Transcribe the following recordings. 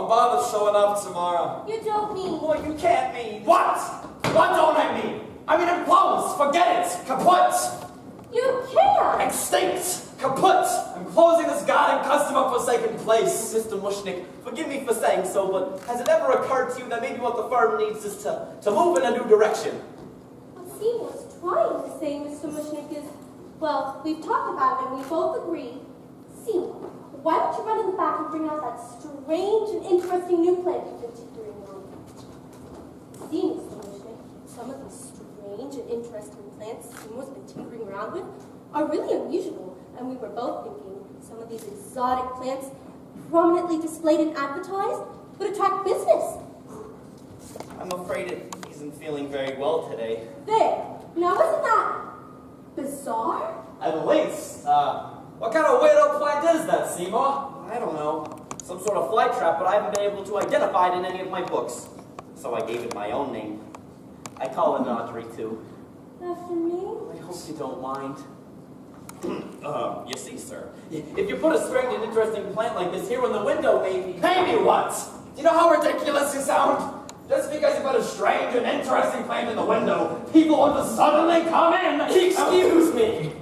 Don't bother showing up tomorrow. You don't mean... Well, you can't mean. What? What don't I mean? I mean, I'm closed. Forget it. Kaput. You can't. Extinct. Kaput. I'm closing this goddamn customer-forsaken place. Mr. Mushnick, forgive me for saying so, but has it ever occurred to you that maybe what the firm needs is to move in a new direction? What Seymour's trying to say, Mr. Mushnick, is, well, we've talked about it and we both agree. Seymour, why don't you run in the back and bring out that strange and interesting new plant you've been tinkering on? See, Mr. Mushnick, some of these strange and interesting plants Seymour's been tinkering around with are really unusual, and we were both thinking some of these exotic plants prominently displayed and advertised would attract business. I'm afraid it isn't feeling very well today. There. Now isn't that bizarre? At least, what kind of weirdo plant is that, Seymour? I don't know. Some sort of fly trap, but I haven't been able to identify it in any of my books. So I gave it my own name. I call it Audrey, too. After me? I hope you don't mind. You see, sir, if you put a strange and interesting plant like this here in the window, maybe... Maybe what? Do you know how ridiculous you sound? Just because you put a strange and interesting plant in the window, people want to suddenly come in. Excuse me.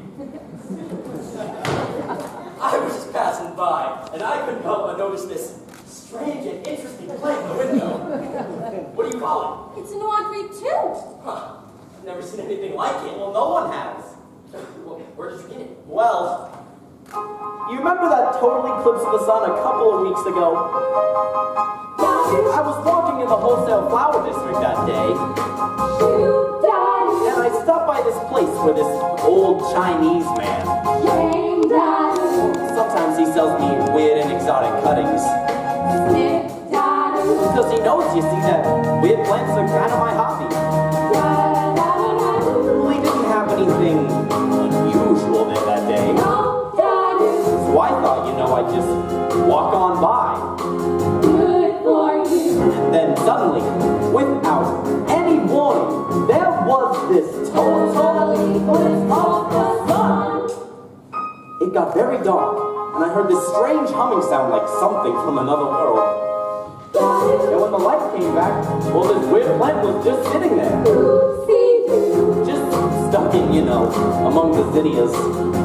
I was just passing by, and I couldn't help but notice this strange and interesting plant in the window. What do you call it? It's an Audrey, too. Huh. I've never seen anything like it. Well, no one has. Well, where did you get it? Well, you remember that total eclipse of the sun a couple of weeks ago? I was walking in the wholesale flower district that day, and I stopped by this place where this old Chinese man, sometimes he sells me weird and exotic cuttings. Because he knows, you see, that weird plants are kind of my hobby. Well, he didn't have anything unusual there that day. So I thought, I'd just walk on by. Good for you. And then suddenly, without any warning, there was this total eclipse of the sun. It got very dark, and I heard this strange humming sound like something from another world. And when the light came back, well, this weird plant was just sitting there. Just stuck in, among the zinnias.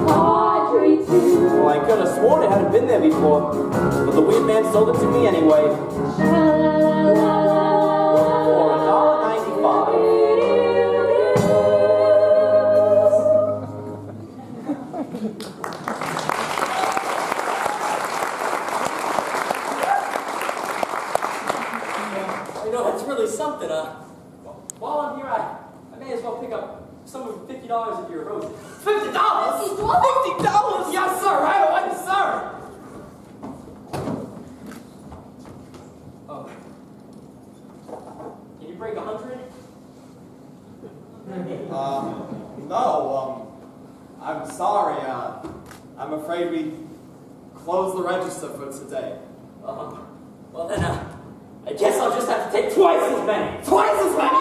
Audrey, too. Well, I could have sworn it hadn't been there before, but the weird man sold it to me anyway. For $1.95. That's really something, While I'm here, I may as well pick up some of $50 of your roses. $50? $50? Yes, sir, right away, sir! Oh. Can you break 100? No, I'm sorry, I'm afraid we closed the register for today. Well then, I guess I'll just have to take twice as many. Twice as many?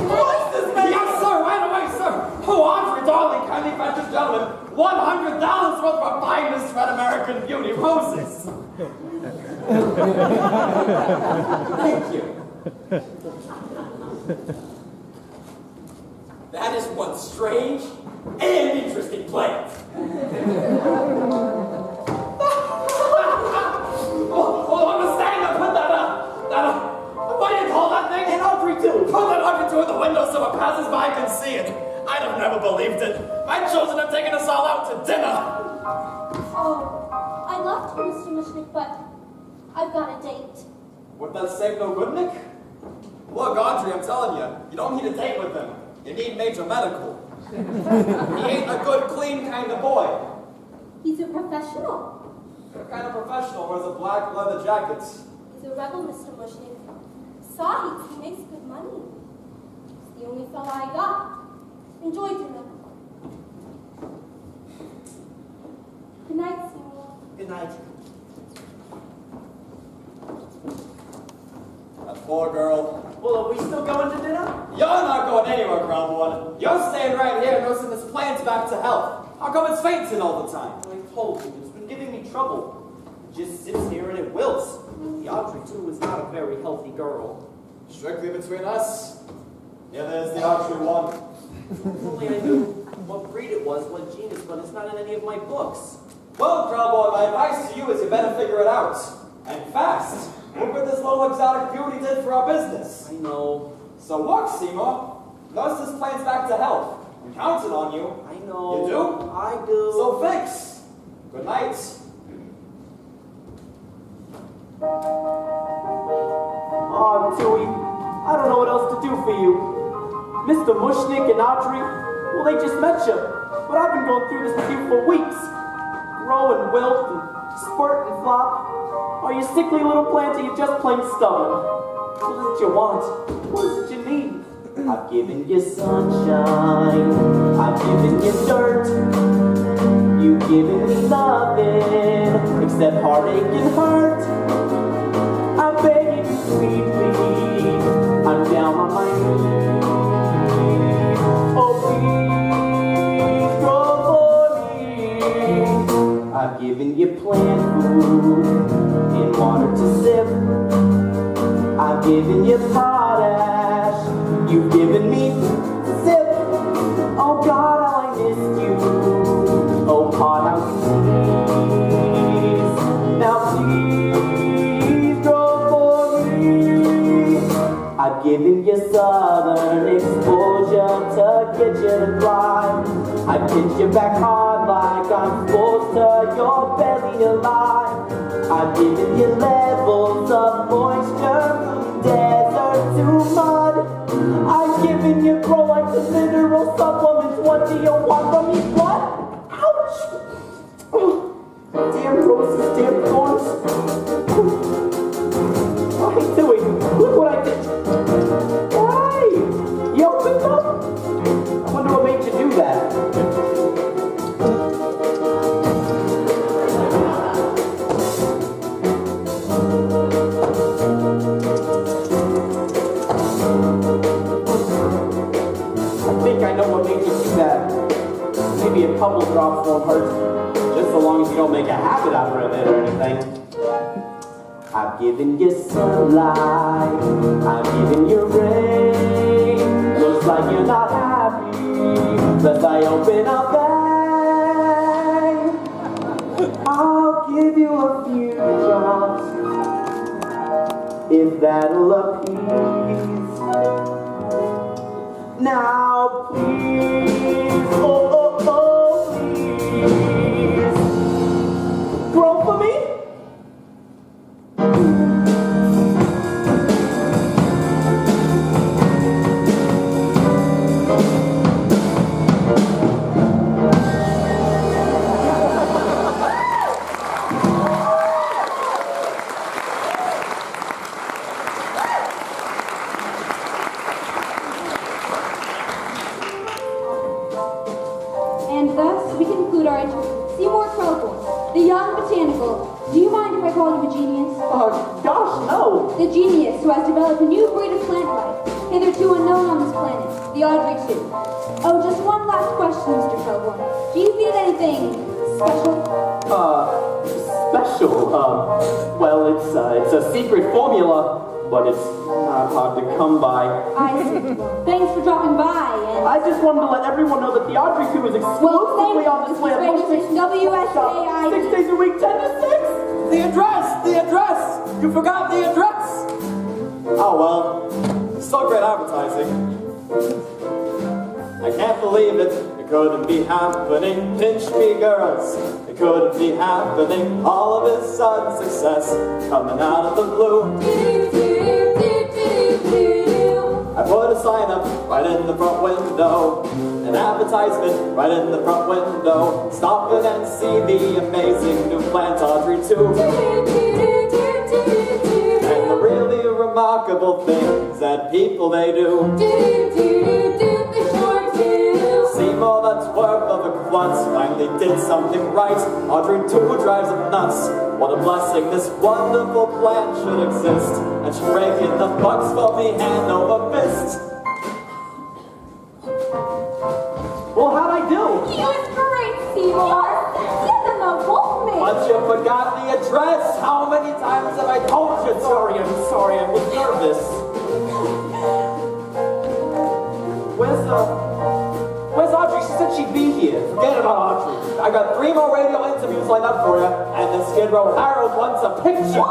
Twice as many? Yes, sir, right away, sir. Oh, Audrey, darling, kindly fetch this gentleman $100 worth of finest red American beauty roses. Thank you. That is one strange and interesting plant. What do you call that thing? An Audrey 2. Put that Audrey 2 in the window so a passersby can see it. I'd have never believed it. I'd chosen to have taken us all out to dinner. Oh, I love to, Mr. Mushnick, but I've got a date. Would that save no good, Nick? Look, Audrey, I'm telling you, you don't need a date with him. You need major medical. He ain't a good, clean kind of boy. He's a professional. What kind of professional wears a black leather jacket? He's a rebel, Mr. Mushnick. Besides, he makes good money. He's the only fella I got. Enjoy dinner. Good night, Seymour. Good night. That poor girl. Well, are we still going to dinner? You're not going anywhere, Groundwater. You're staying right here nursing this plant's back to health. How come it's fainting all the time? I told you, it's been giving me trouble. just sits here and it wilts. The Audrey, too, is not a very healthy girl. Strictly between us. Yeah, there's the Audrey one. If only I knew what breed it was, what genus, but it's not in any of my books. Well, Krellboy, my advice to you is you better figure it out. And fast. Look what this little exotic beauty did for our business. I know. So look, Seymour. Nurse this plane's back to health. I'm counting on you. I know. You do? I do. So fix. Good night. Oh, Tui, I don't know what else to do for you. Mr. Mushnik and Audrey, well, they just met you. But I've been going through this with you for weeks. Grow and wilt and spurt and flop. Are you sickly little plant or you just plain stubborn? What is it you want? What is it you need? I've given you sunshine. I've given you dirt. You've given me nothing except heartache and hurt. I'm begging you sweetly. I'm down on my knees. Oh, please grow for me. I've given you plant food and water to sip. I've given you potash. You've given me sip. Oh God, how I missed you. Oh God, how you please. Now please grow for me. I've given you southern exposure to get you to thrive. I've hit you back hard like I'm supposed to. Your belly alive. I've given you levels of moisture from desert to mud. I've given you grow like the mineral supplements. What do you want from me? What? Ouch! Oh, damn roses, damn thorns. Oh, hey, Tui, look what I did. Hey! You opened up? I wonder what made you do that. I know what made you do that. Maybe a couple drops won't hurt, just so long as you don't make a habit out of it or anything. I've given you sunlight, I've given you rain. Looks like you're not happy, unless I open a bag. I'll give you a few drops, if that'll appease. Now please, oh, please, grow for me? And thus we conclude our interview. Seymour Krellboy, the young botanical. Do you mind if I call you a genius? Oh, gosh, no. The genius who has developed a new breed of plant life, hitherto unknown on this planet, the Audrey 2. Oh, just one last question, Mr. Krellboy. Do you feel anything special? Special? Well, it's a secret formula, but it's not hard to come by. I see. Thanks for dropping by, and... I just wanted to let everyone know that the Audrey 2 is exclusively on display at Radio Station WSAID. 6 days a week, 10 to 6. The address! The address! You forgot the address! Oh well. So great advertising. I can't believe it. It couldn't be happening. Pinch me, girls. It couldn't be happening. All of his sudden success coming out of the blue. I put a sign up right in the front window, an advertisement right in the front window. Stop in and see the amazing new plant Audrey 2. And the really remarkable things that people they do. Seymour, that's work of a klutz, finally did something right. Audrey 2 drives him nuts. What a blessing this wonderful plant should exist, and should break in the bucks for me hand over fist. Well, how'd I do? You was great, Seymour. You're the wolf man. But you forgot the address. How many times have I told you? Sorry, I'm nervous. Where's Audrey? She said she'd be here. Forget about Audrey. I got 3 more radio interviews lined up for you, and the Skid Row Herald wants a picture.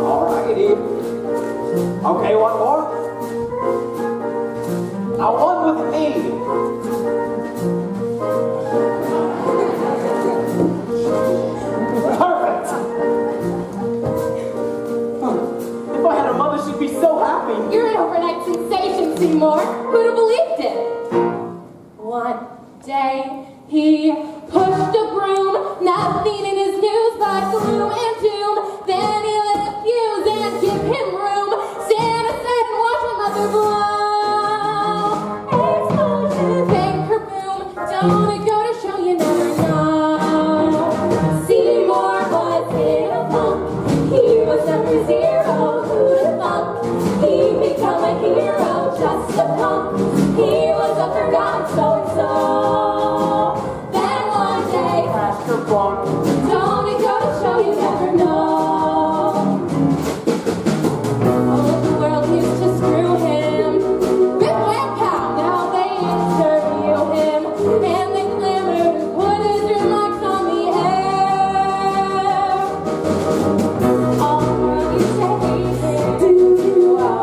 Alrighty. Okay, one more. Now one with me. Perfect. If I had a mother, she'd be so happy. You're an overnight sensation, Seymour. Who'd have believed it? One day, he pushed a broom, nothing in his news but gloom and doom. Then he lit a fuse and give him room. Santa said, watch my mother blow. Explosion, bang, kerboom. Don't it go to show you never know? Seymour was in a funk. He was number 0. Who'd have thunk? He'd become a hero, just a punk. He was a forgotten so-and-so. Then one day, Master Bunk. don't it go to show you never know? All of the world used to screw him. Rip, wham, pow, now they interview him. And they glimmer and put his remarks on the air. All the world used to hate him. Now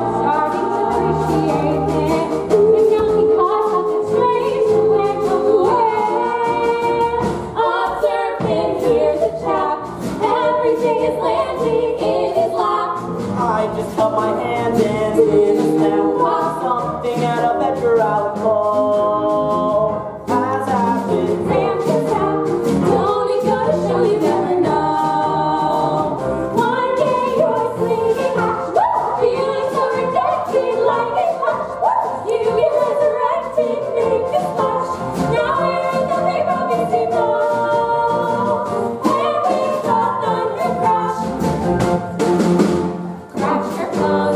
we're starting to appreciate him. And now he caused something strange to win away. Observe him, here's a chap. Everything is landing in his lap. I just held my hand and did a snap. Something out of Edgar Allan Poe has happened. Sam just happened. Don't it go to show you never know? One day you're swinging hatch, feeling so rejected like a punch. You get resurrected, make a splash. Now we're in the paper, busy blow. And we saw thunder crash. Crash your plug,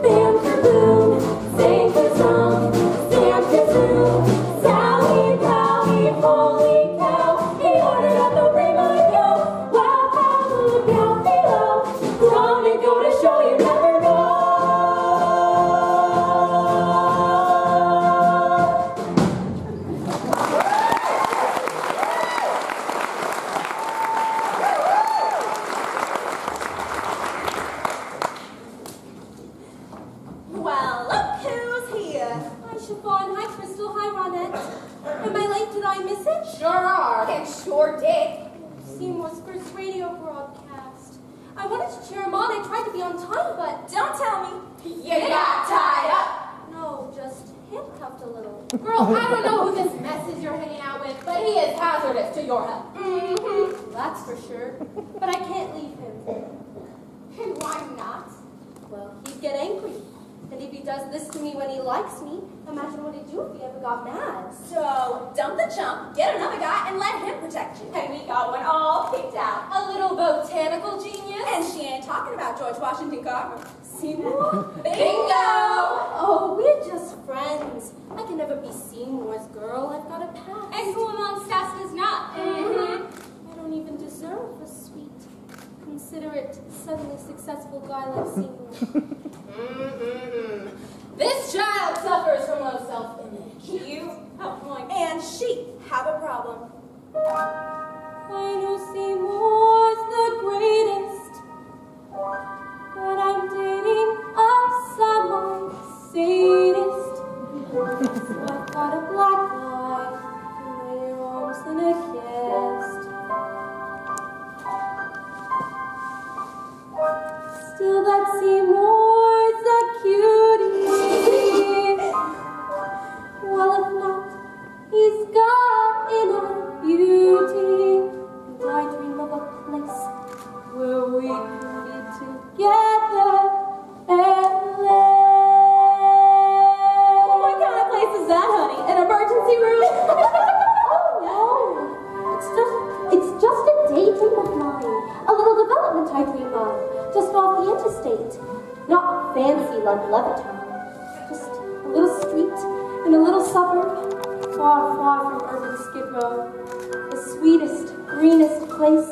bam kerboom, sing the song, Sam kazoo, Sally Pally, holy cow, he ordered up the rainbow. Wow, how look out below, don't it go to show you never know? Well, look who's here. Hi, Chiffon. Hi, Crystal. Hi, Ronette. Am I late? Did I miss it? Sure are, and sure did. Seymour's first radio broadcast. I wanted to cheer him on. I tried to be on time, but Don't tell me you got tied up. no, just handcuffed a little. Girl, I don't know who this mess is you're hanging out with, but he is hazardous to your health. Mm-hmm. That's for sure. But I can't leave him. And why not? Well, he'd get angry. And if he does this to me when he likes me, imagine what he'd do if he ever got mad. So, dump the chump, get another guy, and let him protect you. And we got one all picked out. A little botanical genius. And she ain't talking about George Washington Carver. Seymour? Bingo! Oh, we're just friends. I can never be Seymour's girl. I've got a past. And who amongst us does not? I don't even deserve a sweet, considerate, suddenly successful guy like Seymour. This child suffers from low self-image. You have a point. And she have a problem. I know Seymour's the greatest, but I'm dating a someone sadist. So I've got a black eye, and your arms in a kiss. Still, that Seymour's a cutie. Well, if not, he's got inner beauty. And I dream of a place where we can be together and live. What kind of place is that, honey? An emergency room? Oh, no. It's just a daydream of mine. A little development I dream of. Just off the interstate. Not fancy like Levittown. Just a little street in a little suburb, far, far from urban Skid Row. grow. The sweetest, greenest place,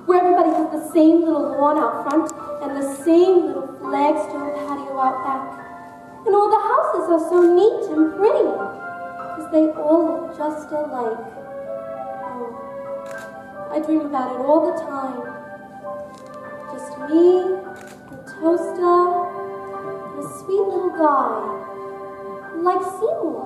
where everybody has the same little lawn out front and the same little flagstone patio out back. And all the houses are so neat and pretty, because they all look just alike. Oh, I dream about it all the time. Just me, the toaster, and a sweet little guy, like Seymour.